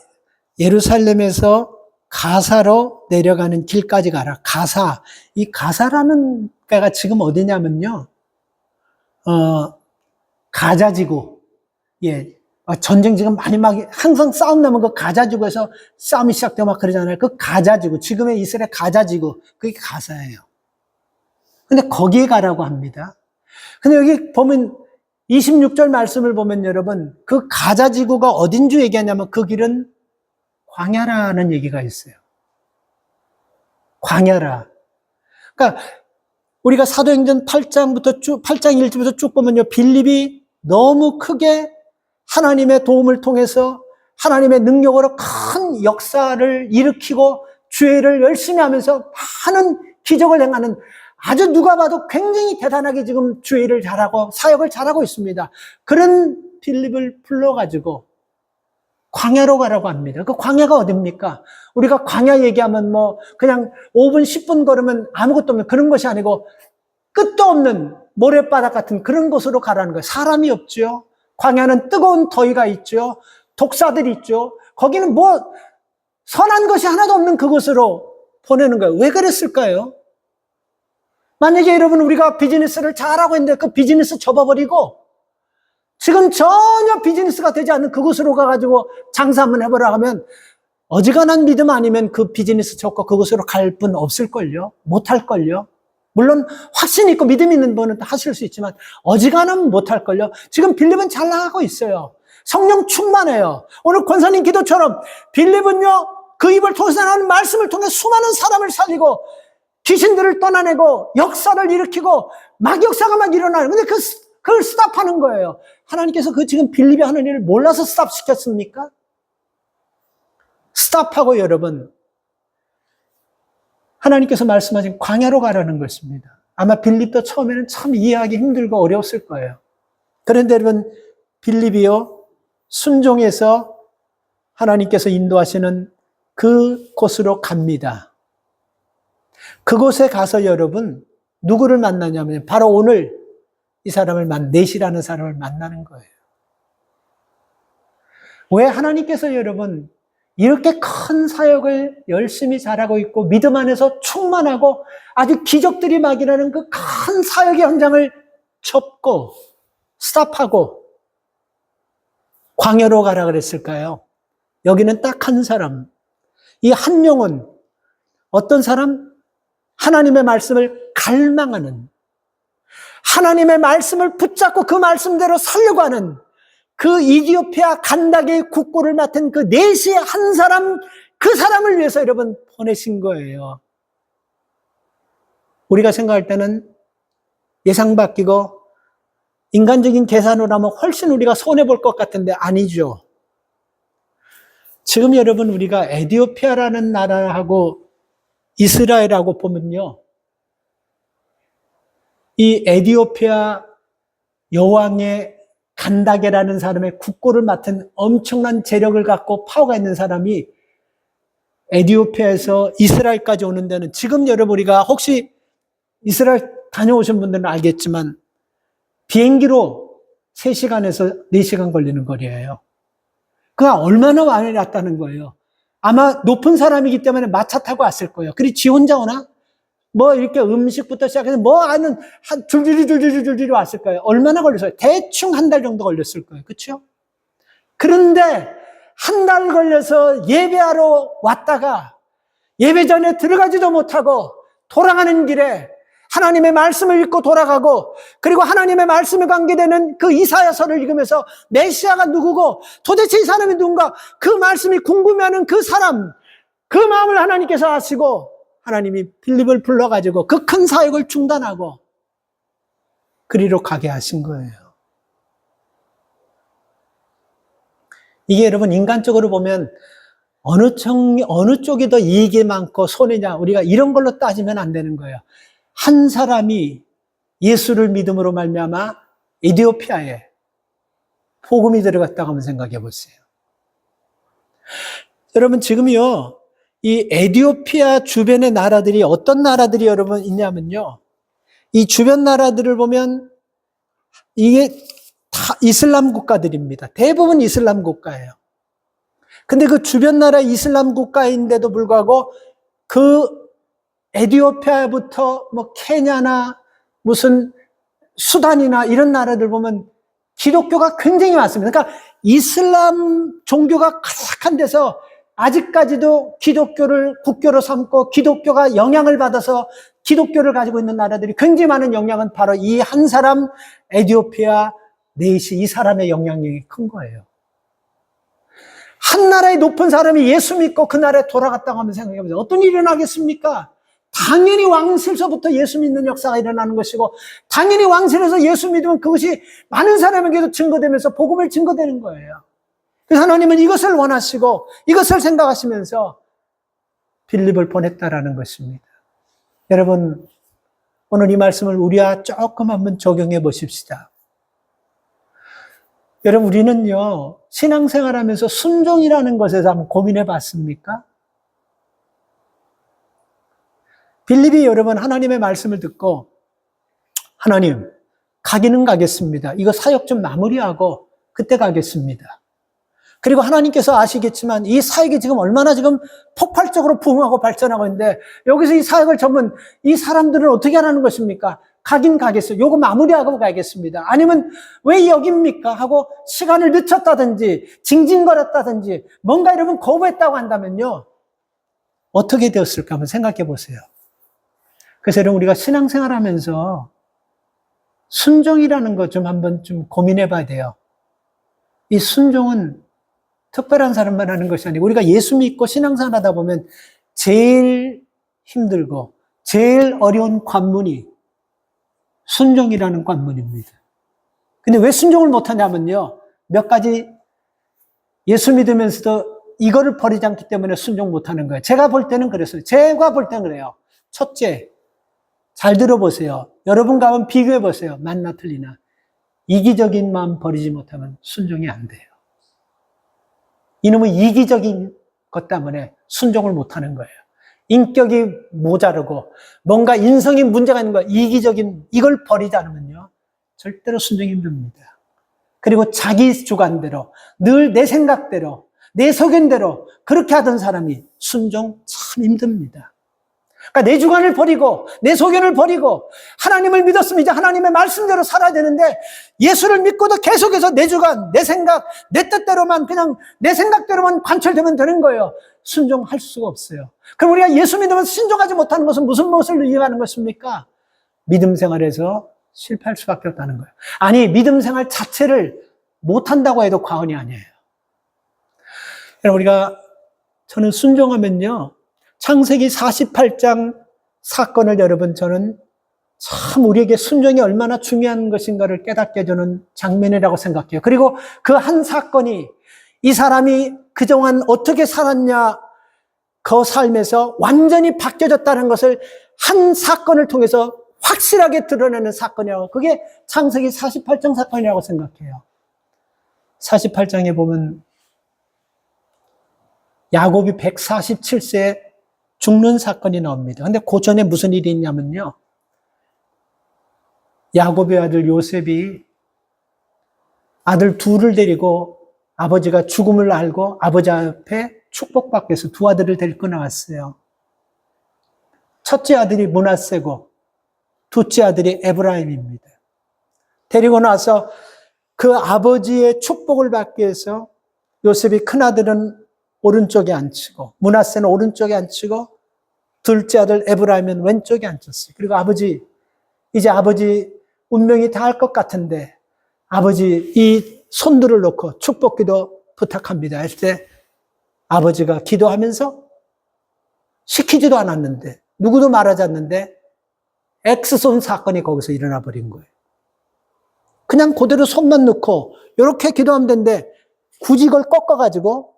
예루살렘에서 가사로 내려가는 길까지 가라. 가사. 이 가사라는 데가 지금 어디냐면요, 가자지구. 예. 전쟁 지금 많이 막 항상 싸움 나면 그 가자지구에서 싸움이 시작되고 막 그러잖아요. 그 가자지구. 지금의 이스라엘 가자지구. 그게 가사예요. 근데 거기에 가라고 합니다. 근데 여기 보면 26절 말씀을 보면 여러분 그 가자지구가 어딘 줄 얘기하냐면 그 길은 광야라는 얘기가 있어요. 광야라. 그러니까 우리가 사도행전 8장부터 8장 1절부터 쭉 보면요. 빌립이 너무 크게 하나님의 도움을 통해서 하나님의 능력으로 큰 역사를 일으키고 주의를 열심히 하면서 많은 기적을 행하는 아주 누가 봐도 굉장히 대단하게 지금 주의를 잘하고 사역을 잘하고 있습니다. 그런 빌립을 불러가지고 광야로 가라고 합니다. 그 광야가 어딥니까? 우리가 광야 얘기하면 뭐 그냥 5분, 10분 걸으면 아무것도 없는 그런 것이 아니고 끝도 없는 모래바닥 같은 그런 곳으로 가라는 거예요. 사람이 없죠. 광야는 뜨거운 더위가 있죠. 독사들이 있죠. 거기는 뭐 선한 것이 하나도 없는 그곳으로 보내는 거예요. 왜 그랬을까요? 만약에 여러분 우리가 비즈니스를 잘하고 있는데 그 비즈니스 접어버리고 지금 전혀 비즈니스가 되지 않는 그곳으로 가가지고 장사 한번 해보라 하면 어지간한 믿음 아니면 그 비즈니스 접고 그곳으로 갈 분 없을걸요? 못할걸요? 물론 확신 있고 믿음 있는 분은 하실 수 있지만 어지간하면 못할걸요? 지금 빌립은 잘 나가고 있어요. 성령 충만해요. 오늘 권사님 기도처럼 빌립은요 그 입을 통해서 나오는 말씀을 통해 수많은 사람을 살리고 귀신들을 떠나내고 역사를 일으키고 막 역사가 막 일어나요. 근데 그걸 스탑하는 거예요. 하나님께서 그 지금 빌립이 하는 일을 몰라서 스탑시켰습니까? 스탑하고 여러분 하나님께서 말씀하신 광야로 가라는 것입니다. 아마 빌립도 처음에는 참 이해하기 힘들고 어려웠을 거예요. 그런데 여러분 빌립이요 순종해서 하나님께서 인도하시는 그 곳으로 갑니다. 그곳에 가서 여러분 누구를 만나냐면 바로 오늘 이 사람을 넷이라는 사람을 만나는 거예요. 왜 하나님께서 여러분 이렇게 큰 사역을 열심히 잘하고 있고 믿음 안에서 충만하고 아주 기적들이 막 일어나는 그 큰 사역의 현장을 접고 스탑하고 광야로 가라 그랬을까요? 여기는 딱 한 사람. 이 한 영혼 어떤 사람? 하나님의 말씀을 갈망하는 하나님의 말씀을 붙잡고 그 말씀대로 살려고 하는 그 이디오피아 간다게의 국고를 맡은 그 넷의 한 사람, 그 사람을 위해서 여러분 보내신 거예요. 우리가 생각할 때는 예상 바뀌고 인간적인 계산으로 하면 훨씬 우리가 손해볼 것 같은데 아니죠. 지금 여러분 우리가 에티오피아라는 나라하고 이스라엘하고 보면요. 이 에티오피아 여왕의 간다게라는 사람의 국고를 맡은 엄청난 재력을 갖고 파워가 있는 사람이 에티오피아에서 이스라엘까지 오는 데는 지금 여러분 우리가 혹시 이스라엘 다녀오신 분들은 알겠지만 비행기로 3시간에서 4시간 걸리는 거리예요. 그가 얼마나 많이 왔다는 거예요. 아마 높은 사람이기 때문에 마차 타고 왔을 거예요. 그리고 지 혼자 오나? 뭐 이렇게 음식부터 시작해서 뭐 하는 한 줄줄이 왔을 거예요. 얼마나 걸렸어요? 대충 한 달 정도 걸렸을 거예요. 그렇죠? 그런데 한 달 걸려서 예배하러 왔다가 예배 전에 들어가지도 못하고 돌아가는 길에 하나님의 말씀을 읽고 돌아가고 그리고 하나님의 말씀에 관계되는 그 이사야서를 읽으면서 메시아가 누구고 도대체 이 사람이 누군가 그 말씀이 궁금해하는 그 사람 그 마음을 하나님께서 아시고 하나님이 빌립을 불러가지고 그 큰 사역을 중단하고 그리로 가게 하신 거예요. 이게 여러분 인간적으로 보면 어느 쪽이 더 이익이 많고 손해냐 우리가 이런 걸로 따지면 안 되는 거예요. 한 사람이 예수를 믿음으로 말미암아 에티오피아에 복음이 들어갔다고 한번 생각해 보세요. 여러분 지금요 이 에티오피아 주변의 나라들이 어떤 나라들이 여러분 있냐면요 이 주변 나라들을 보면 이게 다 이슬람 국가들입니다. 대부분 이슬람 국가예요. 근데 그 주변 나라 이슬람 국가인데도 불구하고 그 에티오피아부터 뭐 케냐나 무슨 수단이나 이런 나라들 보면 기독교가 굉장히 많습니다. 그러니까 이슬람 종교가 가득한 데서 아직까지도 기독교를 국교로 삼고 기독교가 영향을 받아서 기독교를 가지고 있는 나라들이 굉장히 많은 영향은 바로 이 한 사람 에티오피아 넷이 이 사람의 영향력이 큰 거예요. 한 나라의 높은 사람이 예수 믿고 그 나라에 돌아갔다고 하면 생각해 보세요. 어떤 일이 일어나겠습니까? 당연히 왕실서부터 예수 믿는 역사가 일어나는 것이고, 당연히 왕실에서 예수 믿으면 그것이 많은 사람에게도 증거되면서 복음을 증거되는 거예요. 그래서 하나님은 이것을 원하시고 이것을 생각하시면서 빌립을 보냈다라는 것입니다. 여러분, 오늘 이 말씀을 우리와 조금 한번 적용해 보십시다. 여러분, 우리는요, 신앙생활하면서 순종이라는 것에서 한번 고민해 봤습니까? 빌립이 여러분 하나님의 말씀을 듣고, 하나님, 가기는 가겠습니다. 이거 사역 좀 마무리하고 그때 가겠습니다. 그리고 하나님께서 아시겠지만 이 사역이 지금 얼마나 지금 폭발적으로 부흥하고 발전하고 있는데, 여기서 이 사역을 전문 이 사람들은 어떻게 하라는 것입니까? 가긴 가겠어요. 요거 마무리하고 가겠습니다. 아니면 왜 여기입니까? 하고 시간을 늦췄다든지 징징거렸다든지 뭔가 여러분 거부했다고 한다면요, 어떻게 되었을까 한번 생각해 보세요. 그래서 여러분, 우리가 신앙생활 하면서 순종이라는 것 좀 한번 좀 고민해 봐야 돼요. 이 순종은 특별한 사람만 하는 것이 아니고, 우리가 예수 믿고 신앙생활 하다 보면 제일 힘들고 제일 어려운 관문이 순종이라는 관문입니다. 근데 왜 순종을 못하냐면요, 몇 가지 예수 믿으면서도 이거를 버리지 않기 때문에 순종 못하는 거예요. 제가 볼 때는 그랬어요. 제가 볼 때는 그래요. 첫째, 잘 들어보세요. 여러분과 한번 비교해 보세요. 맞나 틀리나. 이기적인 마음 버리지 못하면 순종이 안 돼요. 이놈은 이기적인 것 때문에 순종을 못하는 거예요. 인격이 모자르고 뭔가 인성이 문제가 있는 거예요. 이기적인 이걸 버리지 않으면요, 절대로 순종이 힘듭니다. 그리고 자기 주관대로, 늘 내 생각대로, 내 소견대로 그렇게 하던 사람이 순종 참 힘듭니다. 그러니까 내 주관을 버리고 내 소견을 버리고 하나님을 믿었으면 이제 하나님의 말씀대로 살아야 되는데, 예수를 믿고도 계속해서 내 주관, 내 생각, 내 뜻대로만, 그냥 내 생각대로만 관철되면 되는 거예요. 순종할 수가 없어요. 그럼 우리가 예수 믿으면 순종하지 못하는 것은 무슨 것을 이해하는 것입니까? 믿음 생활에서 실패할 수밖에 없다는 거예요. 아니, 믿음 생활 자체를 못한다고 해도 과언이 아니에요. 저는 순종하면요, 창세기 48장 사건을 여러분, 저는 참 우리에게 순종이 얼마나 중요한 것인가를 깨닫게 해주는 장면이라고 생각해요. 그리고 그 한 사건이 이 사람이 그동안 어떻게 살았냐, 그 삶에서 완전히 바뀌어졌다는 것을 한 사건을 통해서 확실하게 드러내는 사건이라고, 그게 창세기 48장 사건이라고 생각해요. 48장에 보면 야곱이 147세에 죽는 사건이 나옵니다. 근데 그 전에 무슨 일이 있냐면요, 야곱의 아들 요셉이 아들 둘을 데리고 아버지가 죽음을 알고 아버지 앞에 축복받기 위해서 두 아들을 데리고 나왔어요. 첫째 아들이 므낫세고 둘째 아들이 에브라임입니다. 데리고 나서 그 아버지의 축복을 받기 위해서 요셉이 큰아들은 오른쪽에 앉히고 므낫세는 오른쪽에 앉히고 둘째 아들 에브라임은 왼쪽에 앉혔어요. 그리고 이제 아버지 운명이 닿을 것 같은데 아버지 이 손들을 놓고 축복기도 부탁합니다 할 때, 아버지가 기도하면서 시키지도 않았는데, 누구도 말하지 않는데 엑스손 사건이 거기서 일어나 버린 거예요. 그냥 그대로 손만 넣고 이렇게 기도하면 되는데 굳이 이걸 꺾어가지고,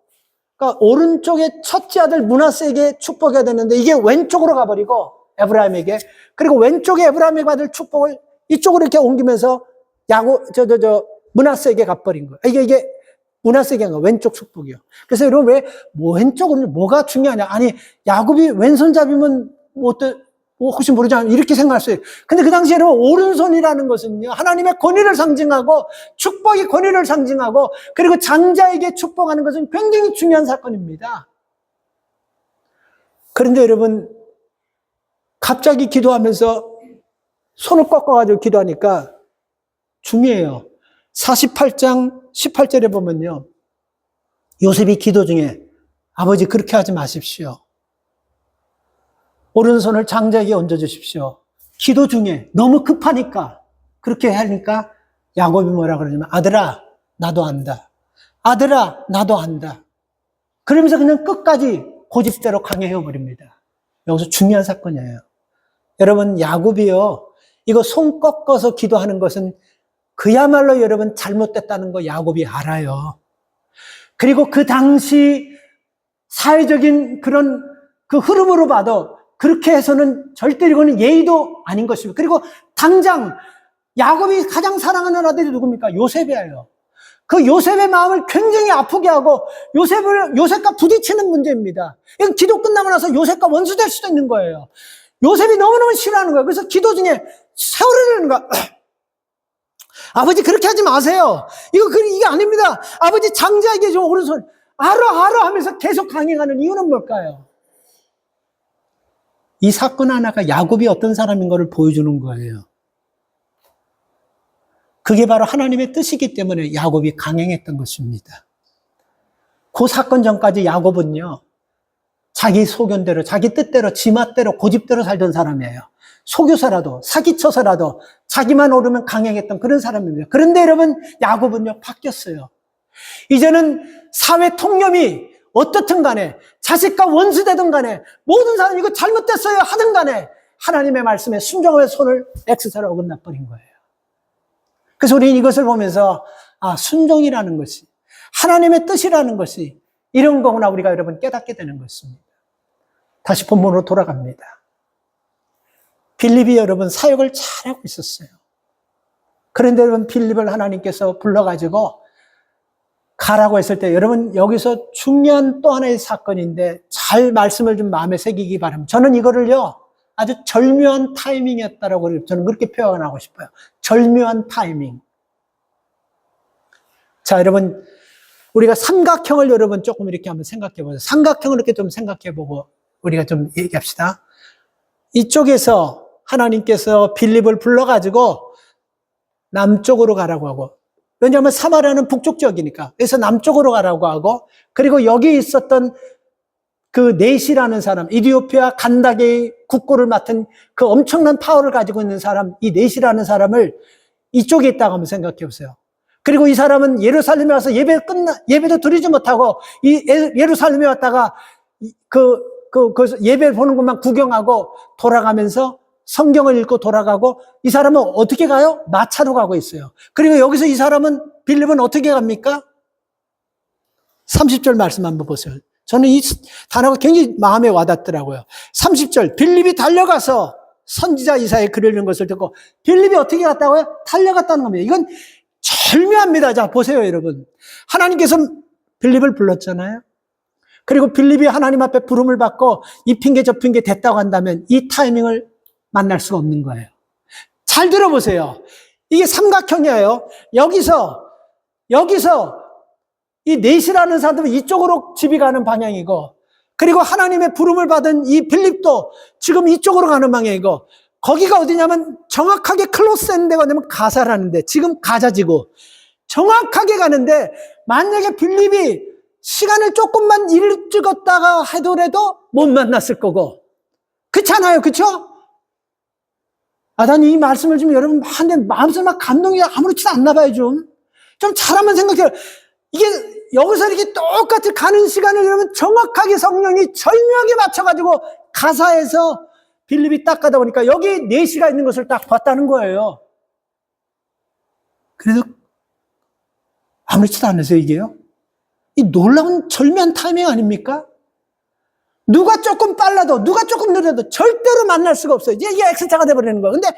그러니까 오른쪽에 첫째 아들 므낫세에게 축복해야 되는데 이게 왼쪽으로 가버리고 에브라임에게, 그리고 왼쪽에 에브라임에게 받을 축복을 이쪽으로 이렇게 옮기면서 므낫세에게 가버린 거예요. 이게 므낫세에게 한 거예요. 왼쪽 축복이요. 그래서 여러분, 왜 왼쪽으로 뭐가 중요하냐? 아니, 야곱이 왼손잡이면 혹시 모르지 않으면 이렇게 생각할 수 있어요. 근데 그 당시에 여러분, 오른손이라는 것은요, 하나님의 권위를 상징하고 축복의 권위를 상징하고, 그리고 장자에게 축복하는 것은 굉장히 중요한 사건입니다. 그런데 여러분, 갑자기 기도하면서 손을 꺾어가지고 기도하니까 중요해요. 48장 18절에 보면요, 요셉이 기도 중에 아버지 그렇게 하지 마십시오. 오른손을 장자에게 얹어주십시오. 기도 중에 너무 급하니까 그렇게 하니까 야곱이 뭐라 그러냐면, 아들아 나도 안다. 아들아 나도 안다. 그러면서 그냥 끝까지 고집대로 강행해 버립니다. 여기서 중요한 사건이에요. 여러분, 야곱이요, 이거 손 꺾어서 기도하는 것은 그야말로 여러분 잘못됐다는 거 야곱이 알아요. 그리고 그 당시 사회적인 그런 그 흐름으로 봐도 그렇게 해서는 절대 이거는 예의도 아닌 것이고, 그리고 당장 야곱이 가장 사랑하는 아들이 누굽니까? 요셉이에요. 그 요셉의 마음을 굉장히 아프게 하고 요셉과 부딪히는 문제입니다. 이건 기도 끝나고 나서 요셉과 원수될 수도 있는 거예요. 요셉이 너무너무 싫어하는 거예요. 그래서 기도 중에 세월을 내는 거야. 아버지 그렇게 하지 마세요. 이게 아닙니다. 아버지 장자에게 좀 오른손 알아 하면서 계속 강행하는 이유는 뭘까요? 이 사건 하나가 야곱이 어떤 사람인 것을 보여주는 거예요. 그게 바로 하나님의 뜻이기 때문에 야곱이 강행했던 것입니다. 그 사건 전까지 야곱은요, 자기 소견대로, 자기 뜻대로, 지 맛대로, 고집대로 살던 사람이에요. 속여서라도, 사기쳐서라도 자기만 오르면 강행했던 그런 사람입니다. 그런데 여러분, 야곱은요, 바뀌었어요. 이제는 사회 통념이 어떻든 간에, 자식과 원수되든 간에, 모든 사람이 이거 잘못됐어요 하든 간에, 하나님의 말씀에 순종하며 손을 X자로 어긋나 버린 거예요. 그래서 우리는 이것을 보면서, 순종이라는 것이, 하나님의 뜻이라는 것이 이런 거구나 우리가 여러분 깨닫게 되는 것입니다. 다시 본문으로 돌아갑니다. 빌립이 여러분 사역을 잘하고 있었어요. 그런데 여러분 빌립을 하나님께서 불러가지고 가라고 했을 때 여러분 여기서 중요한 또 하나의 사건인데 잘 말씀을 좀 마음에 새기기 바랍니다. 저는 이거를요 아주 절묘한 타이밍이었다라고 저는 그렇게 표현하고 싶어요. 절묘한 타이밍. 자, 여러분 우리가 삼각형을 여러분 조금 이렇게 한번 생각해 보세요. 삼각형을 이렇게 좀 생각해 보고 우리가 좀 얘기합시다. 이쪽에서 하나님께서 빌립을 불러가지고 남쪽으로 가라고 하고, 왜냐하면 사마리아는 북쪽 지역이니까. 그래서 남쪽으로 가라고 하고, 그리고 여기 있었던 그 넷이라는 사람, 이디오피아 간다게의 국고를 맡은 그 엄청난 파워를 가지고 있는 사람, 이 넷이라는 사람을 이쪽에 있다고 한번 생각해 보세요. 그리고 이 사람은 예루살렘에 와서 예배도 드리지 못하고, 이 예루살렘에 왔다가 그 예배 보는 것만 구경하고 돌아가면서 성경을 읽고 돌아가고, 이 사람은 어떻게 가요? 마차로 가고 있어요. 그리고 여기서 이 사람은, 빌립은 어떻게 갑니까? 30절 말씀 한번 보세요. 저는 이 단어가 굉장히 마음에 와닿더라고요. 30절, 빌립이 달려가서 선지자 이사야의 글을 읽는 것을 듣고, 빌립이 어떻게 갔다고요? 달려갔다는 겁니다. 이건 절묘합니다. 자, 보세요, 여러분. 하나님께서 빌립을 불렀잖아요. 그리고 빌립이 하나님 앞에 부름을 받고 이 핑계 저 핑계 됐다고 한다면 이 타이밍을 만날 수가 없는 거예요. 잘 들어보세요. 이게 삼각형이에요. 여기서 이 넷이라는 사람은 이쪽으로 집이 가는 방향이고, 그리고 하나님의 부름을 받은 이 빌립도 지금 이쪽으로 가는 방향이고, 거기가 어디냐면 정확하게 클로스한 데가 어디냐면 가사라는 데, 지금 가자지구 정확하게 가는데, 만약에 빌립이 시간을 조금만 일찍 걷다가 하더라도 못 만났을 거고, 그렇잖아요, 그렇죠? 난 이 말씀을 좀 여러분 한데 마음속에 막 감동이 아무렇지도 않나 봐요. 좀 잘 한번 생각해요. 이게 여기서 이렇게 똑같이 가는 시간을 여러분 정확하게 성령이 절묘하게 맞춰가지고 가사에서 빌립이 딱 가다 보니까 여기 4시가 있는 것을 딱 봤다는 거예요. 그래도 아무렇지도 않으세요, 이게요? 이 놀라운 절묘한 타이밍 아닙니까? 누가 조금 빨라도, 누가 조금 느려도 절대로 만날 수가 없어요. 이게 X자가 돼버리는 거예요. 근데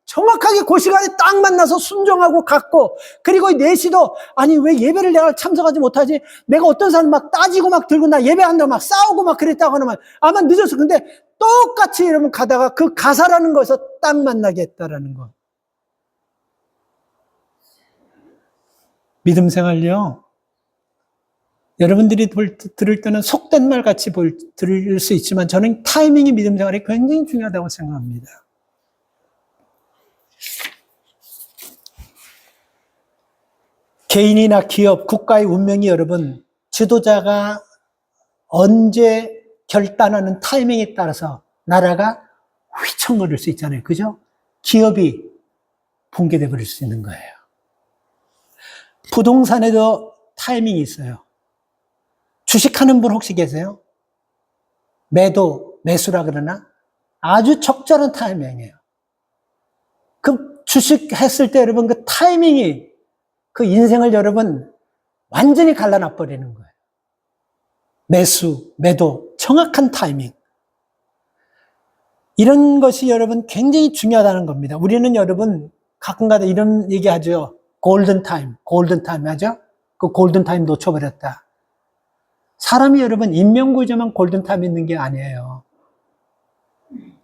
정확하게 그 시간에 딱 만나서 순종하고 갔고, 그리고 이 4시도, 아니, 왜 예배를 내가 참석하지 못하지? 내가 어떤 사람 막 따지고 막 들고 나 예배한다고 막 싸우고 막 그랬다고 하면 아마 늦었어. 근데 똑같이 여러분 가다가 그 가사라는 거에서 딱 만나게 했다라는 거. 믿음 생활요. 여러분들이 들을 때는 속된 말 같이 들을 수 있지만 저는 타이밍이 믿음 생활에 굉장히 중요하다고 생각합니다. 개인이나 기업, 국가의 운명이 여러분, 지도자가 언제 결단하는 타이밍에 따라서 나라가 휘청거릴 수 있잖아요. 그죠? 기업이 붕괴돼 버릴 수 있는 거예요. 부동산에도 타이밍이 있어요. 주식하는 분 혹시 계세요? 매수라 그러나? 아주 적절한 타이밍이에요. 그 주식 했을 때 여러분 그 타이밍이 그 인생을 여러분 완전히 갈라놔 버리는 거예요. 매도, 정확한 타이밍. 이런 것이 여러분 굉장히 중요하다는 겁니다. 우리는 여러분 가끔가다 이런 얘기 하죠. 골든타임 하죠? 그 골든타임 놓쳐버렸다. 사람이 여러분 인명구조만 골든타임 있는 게 아니에요.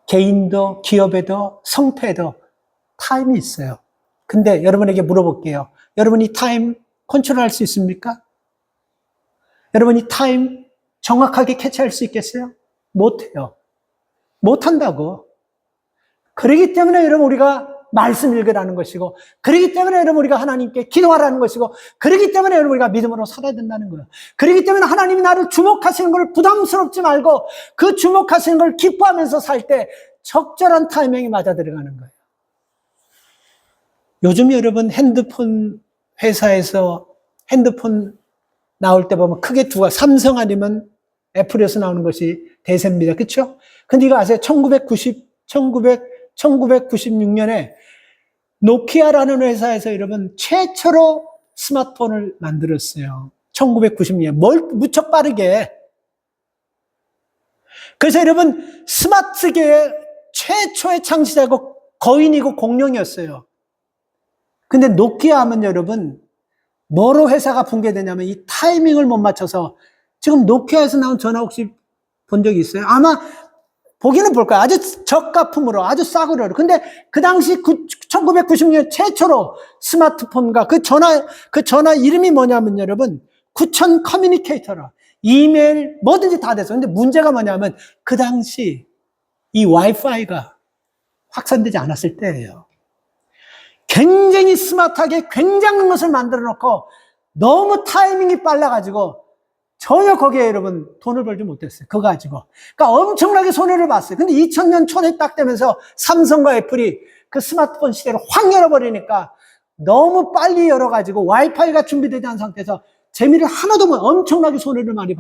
개인도 기업에도 성패에도 타임이 있어요. 근데 여러분에게 물어볼게요. 여러분 이 타임 컨트롤할 수 있습니까? 여러분 이 타임 정확하게 캐치할 수 있겠어요? 못해요. 못한다고. 그러기 때문에 여러분 우리가 말씀 읽으라는 것이고, 그러기 때문에 여러분 우리가 하나님께 기도하라는 것이고, 그러기 때문에 여러분 우리가 믿음으로 살아야 된다는 거예요. 그러기 때문에 하나님이 나를 주목하시는 걸 부담스럽지 말고 그 주목하시는 걸 기뻐하면서 살 때 적절한 타이밍이 맞아 들어가는 거예요. 요즘 여러분 핸드폰 회사에서 핸드폰 나올 때 보면 크게 두 가지, 삼성 아니면 애플에서 나오는 것이 대세입니다. 그렇죠? 근데 이거 아세요? 1996년에 노키아라는 회사에서 여러분 최초로 스마트폰을 만들었어요. 1990년. 무척 빠르게. 그래서 여러분 스마트계의 최초의 창시자고 거인이고 공룡이었어요. 근데 노키아 하면 여러분 뭐로 회사가 붕괴되냐면 이 타이밍을 못 맞춰서, 지금 노키아에서 나온 전화 혹시 본 적이 있어요? 아마 보기는 볼 거예요. 아주 저가품으로, 아주 싸구려로. 근데 그 당시 1990년 최초로 스마트폰과 그 전화 이름이 뭐냐면 여러분 9000 커뮤니케이터라. 이메일 뭐든지 다 됐어요. 근데 문제가 뭐냐면 그 당시 이 와이파이가 확산되지 않았을 때예요. 굉장히 스마트하게 굉장한 것을 만들어 놓고 너무 타이밍이 빨라가지고 전혀 거기에 여러분 돈을 벌지 못했어요. 그거 가지고. 그러니까 엄청나게 손해를 봤어요. 근데 2000년 초에 딱 되면서 삼성과 애플이 그 스마트폰 시대를 확 열어버리니까 너무 빨리 열어가지고 와이파이가 준비되지 않은 상태에서 재미를 하나도 못, 엄청나게 손해를 많이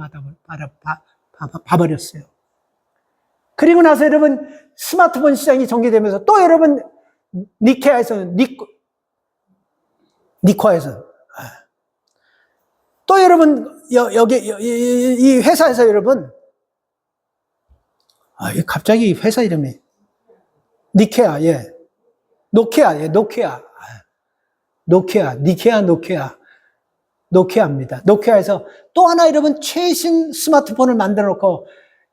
봐버렸어요. 그리고 나서 여러분 스마트폰 시장이 전개되면서 또 여러분 니코에서 또 여러분 여기 이 회사에서 여러분 갑자기 회사 이름이 노키아입니다. 노키아에서 또 하나 여러분 최신 스마트폰을 만들어 놓고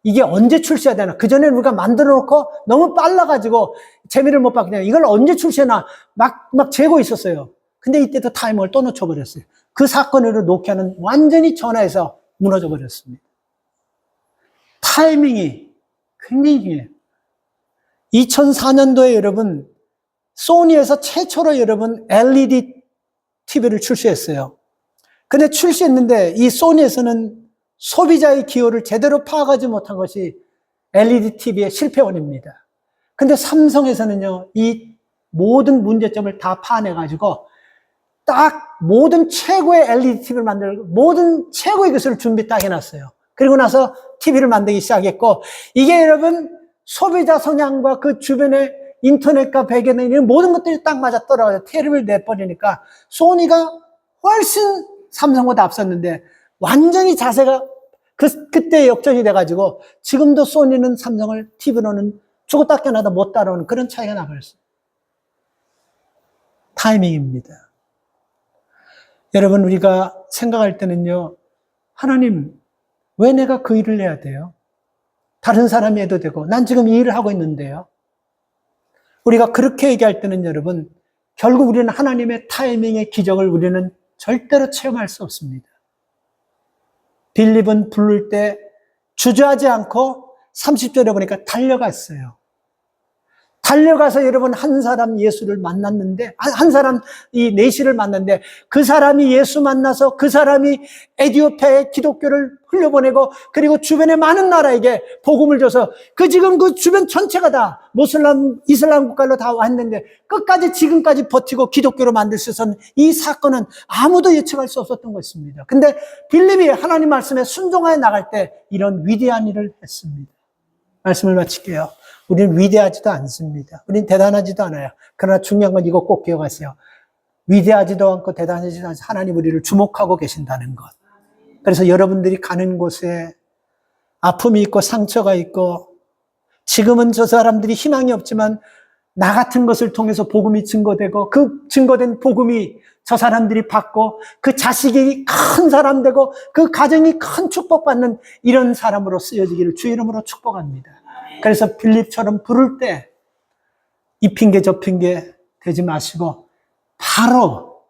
이게 언제 출시해야 되나? 그전에 우리가 만들어 놓고 너무 빨라가지고 재미를 못 봤기 때문에 이걸 언제 출시하나 막 재고 있었어요. 근데 이때도 타이밍을 또 놓쳐버렸어요. 그 사건으로 노키아는 완전히 전화해서 무너져 버렸습니다. 타이밍이 굉장히 중요해요. 2004년도에 여러분 소니에서 최초로 여러분 LED TV를 출시했어요. 근데 출시했는데 이 소니에서는 소비자의 기호를 제대로 파악하지 못한 것이 LED TV의 실패원입니다. 근데 삼성에서는요, 이 모든 문제점을 다 파내가지고 딱 모든 최고의 LED TV를 만들고 모든 최고의 기술을 준비 딱 해놨어요. 그리고 나서 TV를 만들기 시작했고, 이게 여러분 소비자 성향과 그 주변의 인터넷과 배경에 있는 모든 것들이 딱 맞아 떨어져서 TV를 내버리니까 소니가 훨씬 삼성보다 앞섰는데 완전히 자세가 그때 역전이 돼가지고 지금도 소니는 삼성을 TV로는 죽었다 깨어나다 못 따라오는 그런 차이가 나버렸어요. 타이밍입니다. 여러분 우리가 생각할 때는요, 하나님 왜 내가 그 일을 해야 돼요? 다른 사람이 해도 되고 난 지금 이 일을 하고 있는데요. 우리가 그렇게 얘기할 때는 여러분 결국 우리는 하나님의 타이밍의 기적을 우리는 절대로 체험할 수 없습니다. 빌립은 부를 때 주저하지 않고 30절에 보니까 달려갔어요. 달려가서 여러분 한 사람 예수를 만났는데, 한 사람 이 내시를 만났는데, 그 사람이 예수 만나서 그 사람이 에티오피아에 기독교를 흘려보내고, 그리고 주변의 많은 나라에게 복음을 줘서 지금 그 주변 전체가 다 이슬람 국가로 다 왔는데 끝까지 지금까지 버티고 기독교로 만들 수 있었던 이 사건은 아무도 예측할 수 없었던 것입니다. 근데 빌립이 하나님 말씀에 순종하여 나갈 때 이런 위대한 일을 했습니다. 말씀을 마칠게요. 우리는 위대하지도 않습니다. 우리는 대단하지도 않아요. 그러나 중요한 건 이거 꼭 기억하세요. 위대하지도 않고 대단하지도 않고 하나님 우리를 주목하고 계신다는 것. 그래서 여러분들이 가는 곳에 아픔이 있고 상처가 있고 지금은 저 사람들이 희망이 없지만 나 같은 것을 통해서 복음이 증거되고 그 증거된 복음이 저 사람들이 받고 그 자식이 큰 사람 되고 그 가정이 큰 축복받는 이런 사람으로 쓰여지기를 주의 이름으로 축복합니다. 그래서 빌립처럼 부를 때 이 핑계 저 핑계 대지 마시고 바로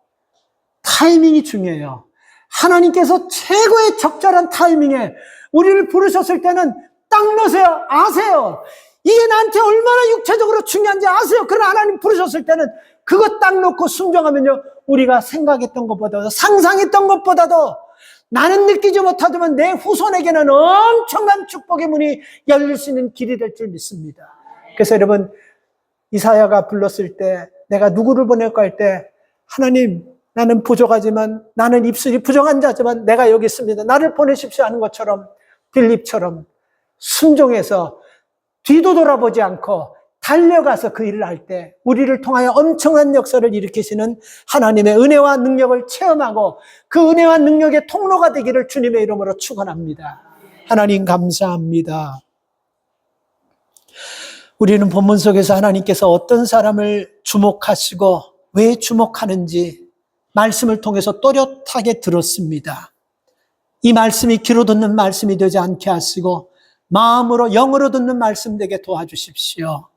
타이밍이 중요해요. 하나님께서 최고의 적절한 타이밍에 우리를 부르셨을 때는 딱 넣으세요. 아세요. 이게 나한테 얼마나 육체적으로 중요한지 아세요. 그러나 하나님 부르셨을 때는 그거 딱 놓고 순종하면요. 우리가 생각했던 것보다도 상상했던 것보다도 나는 느끼지 못하지만 내 후손에게는 엄청난 축복의 문이 열릴 수 있는 길이 될 줄 믿습니다. 그래서 여러분 이사야가 불렀을 때 내가 누구를 보낼까 할 때 하나님 나는 부족하지만 나는 입술이 부정한 자지만 내가 여기 있습니다. 나를 보내십시오 하는 것처럼 빌립처럼 순종해서 뒤도 돌아보지 않고 달려가서 그 일을 할 때 우리를 통하여 엄청난 역사를 일으키시는 하나님의 은혜와 능력을 체험하고 그 은혜와 능력의 통로가 되기를 주님의 이름으로 축원합니다. 하나님 감사합니다. 우리는 본문 속에서 하나님께서 어떤 사람을 주목하시고 왜 주목하는지 말씀을 통해서 또렷하게 들었습니다. 이 말씀이 귀로 듣는 말씀이 되지 않게 하시고 마음으로 영으로 듣는 말씀 되게 도와주십시오.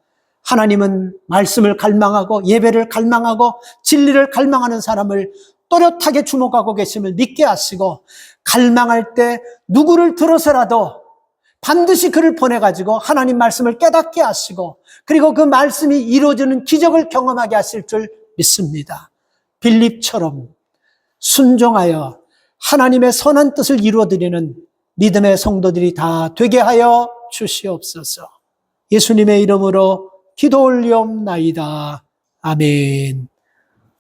하나님은 말씀을 갈망하고 예배를 갈망하고 진리를 갈망하는 사람을 또렷하게 주목하고 계심을 믿게 하시고 갈망할 때 누구를 들어서라도 반드시 그를 보내가지고 하나님 말씀을 깨닫게 하시고 그리고 그 말씀이 이루어지는 기적을 경험하게 하실 줄 믿습니다. 빌립처럼 순종하여 하나님의 선한 뜻을 이루어드리는 믿음의 성도들이 다 되게 하여 주시옵소서. 예수님의 이름으로 기도 올리옵나이다. 아멘.